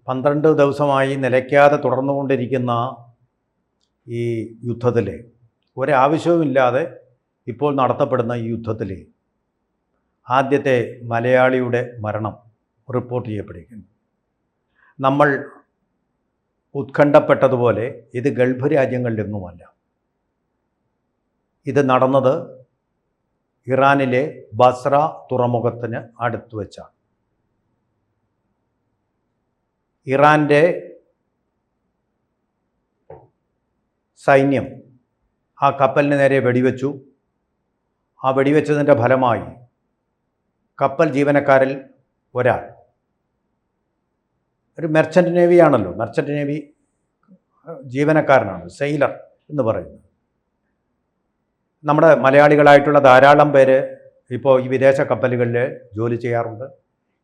12 ദിവസമായി നിലയ്ക്കാതെ തുടർന്നുകൊണ്ടിരിക്കുന്ന ഈ യുദ്ധത്തിൽ ഒരാവശ്യവുമില്ലാതെ ഇപ്പോൾ നടത്തപ്പെടുന്ന ഈ യുദ്ധത്തിൽ ആദ്യത്തെ മലയാളിയുടെ മരണം റിപ്പോർട്ട് ചെയ്യപ്പെട്ടിരിക്കുന്നു. നമ്മൾ ഉത്കണ്ഠപ്പെട്ടതുപോലെ ഇത് ഗൾഫ് രാജ്യങ്ങളിലൊന്നുമല്ല. ഇത് നടന്നത് ഇറാനിലെ ബസ്ര തുറമുഖത്തിന് അടുത്ത് വെച്ചാണ്. ഇറാൻ്റെ സൈന്യം ആ കപ്പലിന് നേരെ വെടിവെച്ചു. ആ വെടിവെച്ചതിൻ്റെ ഫലമായി കപ്പൽ ജീവനക്കാരിൽ ഒരാൾ, ഒരു മെർച്ചൻ്റ് നേവിയാണല്ലോ, മെർച്ചൻ്റ് നേവി ജീവനക്കാരനാണ്, സെയിലർ എന്ന് പറയുന്നത്. നമ്മുടെ മലയാളികളായിട്ടുള്ള ധാരാളം പേര് ഇപ്പോൾ ഈ വിദേശ കപ്പലുകളിൽ ജോലി ചെയ്യാറുണ്ട്.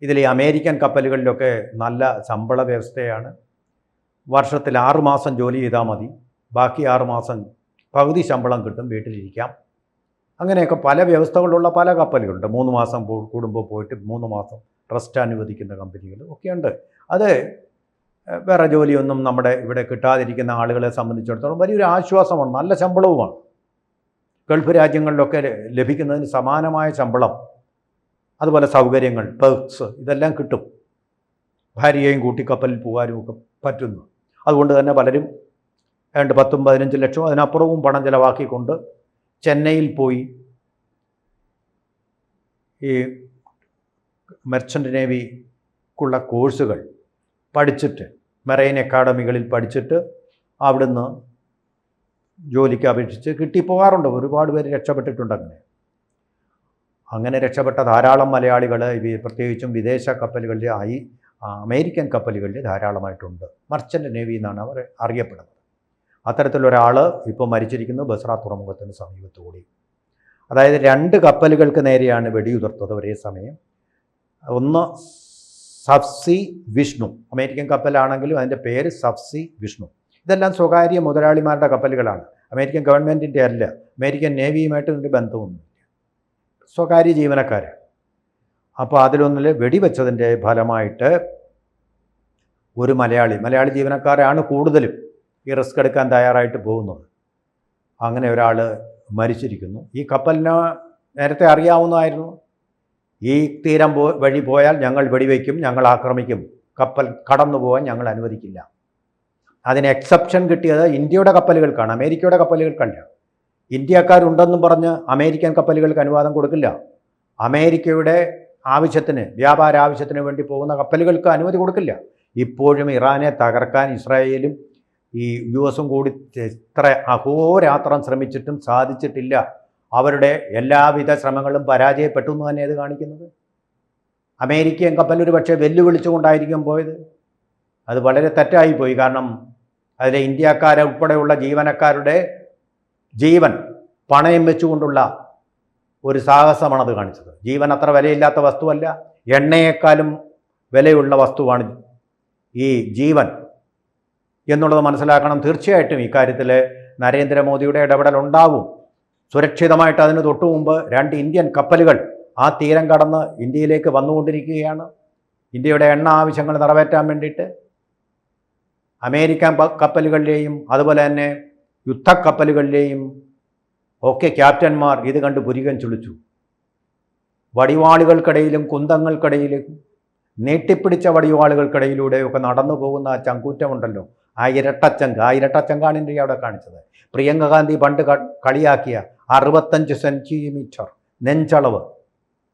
ഇതിൽ ഈ അമേരിക്കൻ കപ്പലുകളിലൊക്കെ നല്ല ശമ്പള വ്യവസ്ഥയാണ്. വർഷത്തിൽ 6 മാസം ജോലി ചെയ്താൽ മതി, ബാക്കി 6 മാസം പകുതി ശമ്പളം കിട്ടും, വീട്ടിലിരിക്കാം. അങ്ങനെയൊക്കെ പല വ്യവസ്ഥകളുള്ള പല കപ്പലുകളുണ്ട്. 3 മാസം കൂടുമ്പോൾ പോയിട്ട് 3 മാസം റെസ്റ്റ് അനുവദിക്കുന്ന കമ്പനികൾ ഒക്കെയുണ്ട്. അത് വേറെ ജോലിയൊന്നും നമ്മുടെ ഇവിടെ കിട്ടാതിരിക്കുന്ന ആളുകളെ സംബന്ധിച്ചിടത്തോളം വലിയൊരു ആശ്വാസമാണ്, നല്ല ശമ്പളവുമാണ്. ഗൾഫ് രാജ്യങ്ങളിലൊക്കെ ലഭിക്കുന്നതിന് സമാനമായ ശമ്പളം, അതുപോലെ സൗകര്യങ്ങൾ, പെർക്സ് ഇതെല്ലാം കിട്ടും. ഭാര്യയെയും കൂട്ടി കപ്പലിൽ പോകാനും ഒക്കെ പറ്റുന്നു. അതുകൊണ്ട് തന്നെ പലരും 10-15 ലക്ഷം അതിനപ്പുറവും പണം ചിലവാക്കിക്കൊണ്ട് ചെന്നൈയിൽ പോയി ഈ മെർച്ചൻ്റ് നേവിക്കുള്ള കോഴ്സുകൾ പഠിച്ചിട്ട്, മെറൈൻ അക്കാഡമികളിൽ പഠിച്ചിട്ട് അവിടുന്ന് ജോലിക്ക് അപേക്ഷിച്ച് കിട്ടിപ്പോകാറുണ്ട്. ഒരുപാട് പേര് രക്ഷപ്പെട്ടിട്ടുണ്ട്. അങ്ങനെ രക്ഷപ്പെട്ട ധാരാളം മലയാളികൾ പ്രത്യേകിച്ചും വിദേശ കപ്പലുകളിൽ അമേരിക്കൻ കപ്പലുകളിൽ ധാരാളമായിട്ടുണ്ട്. മെർച്ചൻ്റ് നേവി എന്നാണ് അവർ അറിയപ്പെടുന്നത്. അത്തരത്തിലൊരാൾ ഇപ്പോൾ മരിച്ചിരിക്കുന്നു ബസ്ര തുറമുഖത്തിന് സമീപത്തുകൂടി. അതായത് 2 കപ്പലുകൾക്ക് നേരെയാണ് വെടിയുതിർത്തത് ഒരേ സമയം. ഒന്ന് സബ്സി വിഷ്ണു, അമേരിക്കൻ കപ്പലാണെങ്കിലും അതിൻ്റെ പേര് സബ്സി വിഷ്ണു. ഇതെല്ലാം സ്വകാര്യ മുതലാളിമാരുടെ കപ്പലുകളാണ്, അമേരിക്കൻ ഗവൺമെൻറ്റിൻ്റെ അല്ല. അമേരിക്കൻ നേവിയുമായിട്ട് ഇതിൻ്റെ ബന്ധമൊന്നുമില്ല, സ്വകാര്യ ജീവനക്കാർ. അപ്പോൾ അതിലൊന്നിൽ വെടിവെച്ചതിൻ്റെ ഫലമായിട്ട് ഒരു മലയാളി ജീവനക്കാരാണ് കൂടുതലും ഈ റിസ്ക് എടുക്കാൻ തയ്യാറായിട്ട് പോകുന്നത്. അങ്ങനെ ഒരാൾ മരിച്ചിരിക്കുന്നു. ഈ കപ്പലിന് നേരത്തെ അറിയാവുന്നതായിരുന്നു, ഈ തീരം വഴി പോയാൽ ഞങ്ങൾ വെടിവെക്കും, ഞങ്ങൾ ആക്രമിക്കും, കപ്പൽ കടന്നു പോകാൻ ഞങ്ങൾ അനുവദിക്കില്ല. അതിന് എക്സെപ്ഷൻ കിട്ടിയത് ഇന്ത്യയുടെ കപ്പലുകൾക്കാണ്, അമേരിക്കയുടെ കപ്പലുകൾക്കല്ല. ഇന്ത്യക്കാരുണ്ടെന്നും പറഞ്ഞ് അമേരിക്കൻ കപ്പലുകൾക്ക് അനുവാദം കൊടുക്കില്ല. അമേരിക്കയുടെ ആവശ്യത്തിന്, വ്യാപാര ആവശ്യത്തിന് വേണ്ടി പോകുന്ന കപ്പലുകൾക്ക് അനുമതി കൊടുക്കില്ല. ഇപ്പോഴും ഇറാനെ തകർക്കാൻ ഇസ്രായേലും ഈ US കൂടി ഇത്ര അഹോരാത്രം ശ്രമിച്ചിട്ടും സാധിച്ചിട്ടില്ല. അവരുടെ എല്ലാവിധ ശ്രമങ്ങളും പരാജയപ്പെട്ടു എന്ന് തന്നെ അത് കാണിക്കുന്നത്. അമേരിക്കൻ കപ്പൽ ഒരു പക്ഷേ വെല്ലുവിളിച്ചുകൊണ്ടായിരിക്കും പോയത്. അത് വളരെ തെറ്റായിപ്പോയി. കാരണം അതിലെ ഇന്ത്യക്കാരെ ഉൾപ്പെടെയുള്ള ജീവനക്കാരുടെ ജീവൻ പണയം വെച്ചുകൊണ്ടുള്ള ഒരു സാഹസമാണത് കാണിച്ചത്. ജീവൻ അത്ര വിലയില്ലാത്ത വസ്തുവല്ല, എണ്ണയേക്കാളും വിലയുള്ള വസ്തുവാണ് ഈ ജീവൻ എന്നുള്ളത് മനസ്സിലാക്കണം. തീർച്ചയായിട്ടും ഇക്കാര്യത്തിൽ നരേന്ദ്രമോദിയുടെ ഇടപെടൽ ഉണ്ടാവും. സുരക്ഷിതമായിട്ട് അതിന് തൊട്ടു മുമ്പ് 2 ഇന്ത്യൻ കപ്പലുകൾ ആ തീരം കടന്ന് ഇന്ത്യയിലേക്ക് വന്നുകൊണ്ടിരിക്കുകയാണ്, ഇന്ത്യയുടെ എണ്ണ ആവശ്യങ്ങൾ നിറവേറ്റാൻ വേണ്ടിയിട്ട്. അമേരിക്കൻ കപ്പലുകളിലെയും അതുപോലെ തന്നെ യുദ്ധക്കപ്പലുകളിലെയും ഒക്കെ ക്യാപ്റ്റന്മാർ ഇത് കണ്ട് പുരികം ചുളിച്ചു. വടിവാളുകൾക്കിടയിലും കുന്തങ്ങൾക്കിടയിലും നീട്ടിപ്പിടിച്ച വടിവാളുകൾക്കിടയിലൂടെയൊക്കെ നടന്നു പോകുന്ന ആ ചങ്കൂറ്റമുണ്ടല്ലോ, ആ ഇരട്ടച്ചങ്കാണ് ഇന്ത്യ അവിടെ കാണിച്ചത്. പ്രിയങ്ക ഗാന്ധി പണ്ട് കളിയാക്കിയ 65 സെൻറ്റിമീറ്റർ നെഞ്ചളവ്,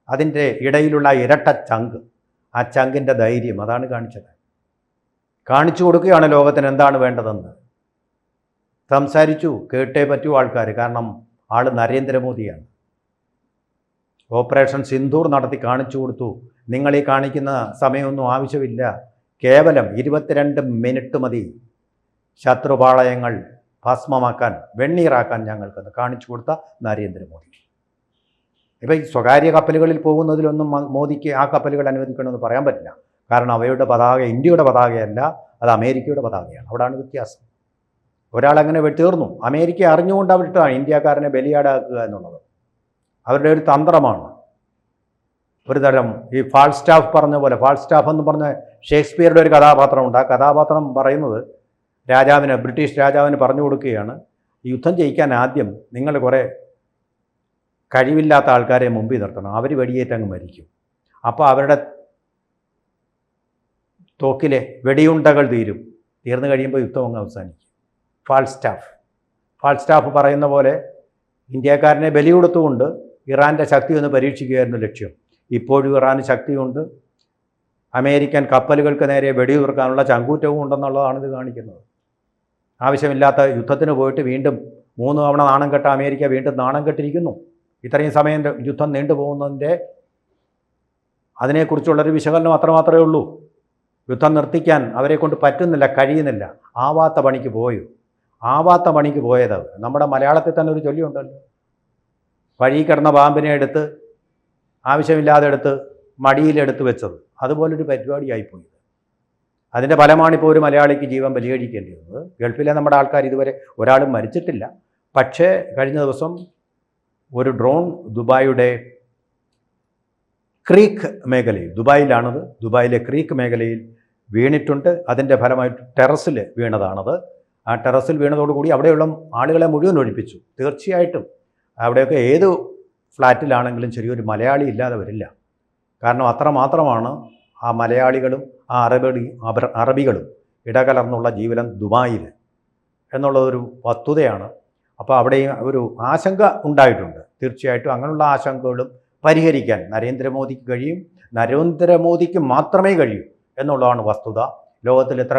അതിൻ്റെ ഇടയിലുള്ള ഇരട്ടച്ചങ്ക്, ആ ചങ്കിൻ്റെ ധൈര്യം അതാണ് കാണിച്ചത്. കാണിച്ചു കൊടുക്കുകയാണ് ലോകത്തിന് എന്താണ് വേണ്ടതെന്ന്. സംസാരിച്ചു, കേട്ടേ പറ്റൂ ആൾക്കാർ. കാരണം ആൾ നരേന്ദ്രമോദിയാണ്. ഓപ്പറേഷൻ സിന്ദൂർ നടത്തി കാണിച്ചു കൊടുത്തു. നിങ്ങൾ ഈ കാണിക്കുന്ന സമയമൊന്നും ആവശ്യമില്ല, കേവലം 22 മിനിറ്റ് മതി ശത്രുപാളയങ്ങൾ ഭസ്മമാക്കാൻ, വെണ്ണീറാക്കാൻ ഞങ്ങൾക്കെന്ന് കാണിച്ചു കൊടുത്ത നരേന്ദ്രമോദി. ഇപ്പം ഈ സ്വകാര്യ കപ്പലുകളിൽ പോകുന്നതിലൊന്നും മോദിക്ക് ആ കപ്പലുകൾ അനുവദിക്കണമെന്ന് പറയാൻ പറ്റില്ല. കാരണം അവയുടെ പതാക ഇന്ത്യയുടെ പതാകയല്ല, അത് അമേരിക്കയുടെ പതാകയാണ്. അവിടാണ് വ്യത്യാസം. ഒരാളങ്ങനെ തീർന്നു. അമേരിക്ക അറിഞ്ഞുകൊണ്ട് അവിട്ടാണ് ഇന്ത്യക്കാരനെ ബലിയാടാക്കുക എന്നുള്ളത്. അവരുടെ ഒരു തന്ത്രമാണ്. ഒരു തരം ഈ ഫാൾസ്റ്റാഫ് പറഞ്ഞ പോലെ, ഫാൾസ്റ്റാഫ് എന്ന് പറഞ്ഞ ഷേക്സ്പിയറുടെ ഒരു കഥാപാത്രമുണ്ട്. ആ കഥാപാത്രം പറയുന്നത് ബ്രിട്ടീഷ് രാജാവിന് പറഞ്ഞു കൊടുക്കുകയാണ്, യുദ്ധം ജയിക്കാൻ ആദ്യം നിങ്ങൾ കുറേ കഴിവില്ലാത്ത ആൾക്കാരെ മുമ്പിൽ നിർത്തണം, അവർ വെടിയേറ്റങ്ങ് മരിക്കും. അപ്പോൾ അവരുടെ തോക്കിലെ വെടിയുണ്ടകൾ തീർന്നു കഴിയുമ്പോൾ യുദ്ധം അങ്ങ് അവസാനിക്കും. ഫാൾസ്റ്റാഫ് പറയുന്ന പോലെ ഇന്ത്യക്കാരനെ ബലി കൊടുത്തുകൊണ്ട് ഇറാൻ്റെ ശക്തി ഒന്ന് പരീക്ഷിക്കുകയായിരുന്നു ലക്ഷ്യം. ഇപ്പോഴും ഇറാന് ശക്തിയുണ്ട്, അമേരിക്കൻ കപ്പലുകൾക്ക് നേരെ വെടിയുതിർക്കാനുള്ള ചങ്കൂറ്റവും ഉണ്ടെന്നുള്ളതാണ് ഇത് കാണിക്കുന്നത്. ആവശ്യമില്ലാത്ത യുദ്ധത്തിന് പോയിട്ട് വീണ്ടും 3 തവണ നാണം കെട്ട അമേരിക്ക വീണ്ടും നാണം കെട്ടിരിക്കുന്നു. ഇത്രയും സമയം യുദ്ധം നീണ്ടുപോകുന്നതിൻ്റെ അതിനെക്കുറിച്ചുള്ളൊരു വിശകലനം അത്രമാത്രമേ ഉള്ളൂ. യുദ്ധം നിർത്തിക്കാൻ അവരെ കൊണ്ട് പറ്റുന്നില്ല, കഴിയുന്നില്ല. ആവാത്ത പണിക്ക് പോയത്. നമ്മുടെ മലയാളത്തിൽ തന്നെ ഒരു ചൊല്ലിയുണ്ടല്ലോ, വഴി കിടന്ന പാമ്പിനെ എടുത്ത് ആവശ്യമില്ലാതെ എടുത്ത് മടിയിലെടുത്ത് വെച്ചത്. അതുപോലൊരു പരിപാടിയായിപ്പോയി. അതിൻ്റെ ഫലമാണിപ്പോൾ ഒരു മലയാളിക്ക് ജീവൻ ബലികഴിക്കേണ്ടി വന്നത്. ഗൾഫിലെ നമ്മുടെ ആൾക്കാർ ഇതുവരെ ഒരാളും മരിച്ചിട്ടില്ല. പക്ഷേ കഴിഞ്ഞ ദിവസം ഒരു ഡ്രോൺ ദുബായിയുടെ ക്രീക്ക് മേഖലയിൽ, ദുബായിലെ ക്രീക്ക് മേഖലയിൽ വീണിട്ടുണ്ട്. അതിൻ്റെ ഫലമായിട്ട് ടെറസിൽ വീണതാണത്. ആ ടെറസിൽ വീണതോടുകൂടി അവിടെയുള്ള ആളുകളെ മുഴുവൻ ഒഴിപ്പിച്ചു. തീർച്ചയായിട്ടും അവിടെയൊക്കെ ഏത് ഫ്ലാറ്റിലാണെങ്കിലും ചെറിയൊരു മലയാളി ഇല്ലാതെ വരില്ല. കാരണം അത്രമാത്രമാണ് ആ മലയാളികളും ആ അറബികളും ഇടകലർന്നുള്ള ജീവിതം ദുബായിൽ എന്നുള്ളതൊരു വസ്തുതയാണ്. അപ്പോൾ അവിടെയും ഒരു ആശങ്ക ഉണ്ടായിട്ടുണ്ട്. തീർച്ചയായിട്ടും അങ്ങനെയുള്ള ആശങ്കകളും പരിഹരിക്കാൻ നരേന്ദ്രമോദിക്ക് കഴിയും. നരേന്ദ്രമോദിക്ക് മാത്രമേ കഴിയൂ എന്നുള്ളതാണ് വസ്തുത. ലോകത്തിൽ എത്ര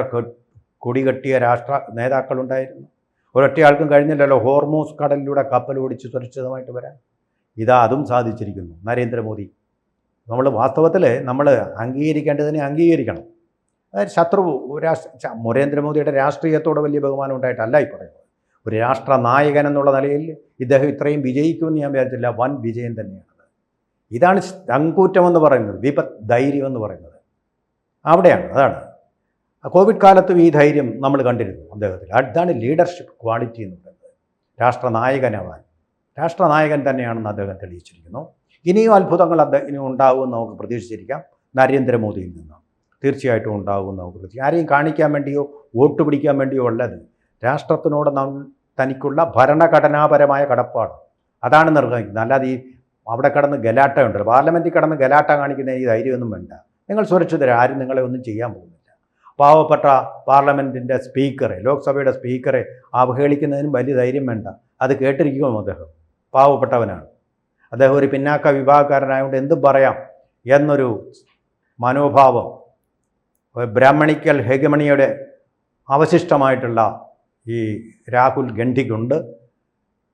കൊടികെട്ടിയ രാഷ്ട്ര നേതാക്കളുണ്ടായിരുന്നു, ഒരൊറ്റയാൾക്കും കഴിഞ്ഞില്ലല്ലോ ഹോർമൂസ് കടലിലൂടെ കപ്പൽ ഓടിച്ച് സുരക്ഷിതമായിട്ട് വരാൻ. അതും സാധിച്ചിരിക്കുന്നു നരേന്ദ്രമോദി. വാസ്തവത്തിൽ നമ്മൾ അംഗീകരിക്കേണ്ടതിനെ അംഗീകരിക്കണം. നരേന്ദ്രമോദിയുടെ രാഷ്ട്രീയത്തോട് വലിയ ബഹുമാനം ഉണ്ടായിട്ടല്ല ഈ പറയുന്നത്. ഒരു രാഷ്ട്ര നായകൻ എന്നുള്ള നിലയിൽ ഇദ്ദേഹം ഇത്രയും വിജയിക്കുമെന്ന് ഞാൻ വിചാരിച്ചില്ല. വൻ വിജയം തന്നെയാണ്. ഇതാണ് ചങ്കൂറ്റമെന്ന് പറയുന്നത്, ധൈര്യം എന്ന് പറയുന്നത്. അതാണ് കോവിഡ് കാലത്തും ഈ ധൈര്യം നമ്മൾ കണ്ടിരുന്നു അദ്ദേഹത്തിൽ. അതാണ് ലീഡർഷിപ്പ് ക്വാളിറ്റി എന്ന് പറയുന്നത്. രാഷ്ട്രനായകൻ തന്നെയാണെന്ന് അദ്ദേഹം തെളിയിച്ചിരിക്കുന്നു. ഇനിയും അത്ഭുതങ്ങൾ ഇനിയും ഉണ്ടാകുമെന്ന് നമുക്ക് പ്രതീക്ഷിച്ചിരിക്കാം. നരേന്ദ്രമോദിയിൽ നിന്ന് തീർച്ചയായിട്ടും ഉണ്ടാകുമെന്ന് നമുക്ക് പ്രതീക്ഷിക്കാം. ആരെയും കാണിക്കാൻ വേണ്ടിയോ വോട്ട് പിടിക്കാൻ വേണ്ടിയോ ഉള്ളത്, രാഷ്ട്രത്തിനോട് തനിക്കുള്ള ഭരണഘടനാപരമായ കടപ്പാട് അതാണ് നിർവഹിക്കുന്നത്. അല്ലാതെ ഈ അവിടെ കിടന്ന് ഗലാട്ട ഉണ്ടല്ലോ, പാർലമെൻറ്റിൽ കിടന്ന് ഗലാട്ട കാണിക്കുന്ന ഈ ധൈര്യമൊന്നും വേണ്ട. നിങ്ങൾ സുരക്ഷിതരാണ്, ആരും നിങ്ങളെ ഒന്നും ചെയ്യാൻ പോകുന്നില്ല. പാവപ്പെട്ട പാർലമെൻറ്റിൻ്റെ സ്പീക്കറെ, ലോക്സഭയുടെ സ്പീക്കറെ അവഹേളിക്കുന്നതിനും വലിയ ധൈര്യം വേണ്ട. അത് കേട്ടിരിക്കുമോ അദ്ദേഹം? പാവപ്പെട്ടവനാണ് അദ്ദേഹം, ഒരു പിന്നാക്ക വിഭാഗക്കാരനായതുകൊണ്ട് എന്തും പറയാം എന്നൊരു മനോഭാവം ബ്രാഹ്മണിക്കൽ ഹെഗമണിയുടെ അവശിഷ്ടമായിട്ടുള്ള ഈ രാഹുൽ ഗാന്ധിക്കുണ്ട്.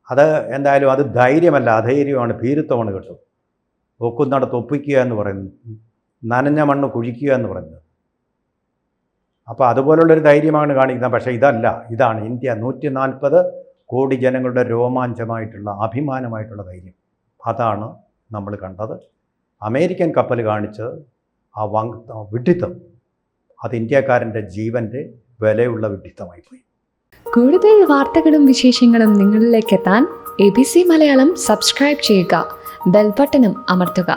അത് എന്തായാലും അത് ധൈര്യമല്ല, അധൈര്യമാണ്, ഭീരുത്വമാണ് കേട്ടോ. ഒക്കുന്നിടത്ത് ഒപ്പിക്കുക എന്ന് പറയുന്നത്, നനഞ്ഞ മണ്ണ് കുഴിക്കുക എന്ന് പറയുന്നത്. അപ്പോൾ അതുപോലുള്ളൊരു ധൈര്യമാണ് കാണിക്കുന്നത്. പക്ഷേ ഇതാണ് ഇന്ത്യ. 140 കോടി ജനങ്ങളുടെ രോമാഞ്ചമായിട്ടുള്ള അഭിമാനമായിട്ടുള്ള ധൈര്യം. അതാണ് നമ്മൾ കണ്ടത്. അമേരിക്കൻ കപ്പൽ കാണിച്ചത് ആ വിഡ്ഢിത്തം, അത് ഇന്ത്യക്കാരൻ്റെ ജീവൻ്റെ വിലയുള്ള വിഡ്ഢിത്തമായിപ്പോയി. കൂടുതൽ വാർത്തകളും വിശേഷങ്ങളും നിങ്ങളിലേക്ക് എത്താൻ ABC മലയാളം സബ്സ്ക്രൈബ് ചെയ്യുക, ബെൽ ബട്ടണും അമർത്തുക.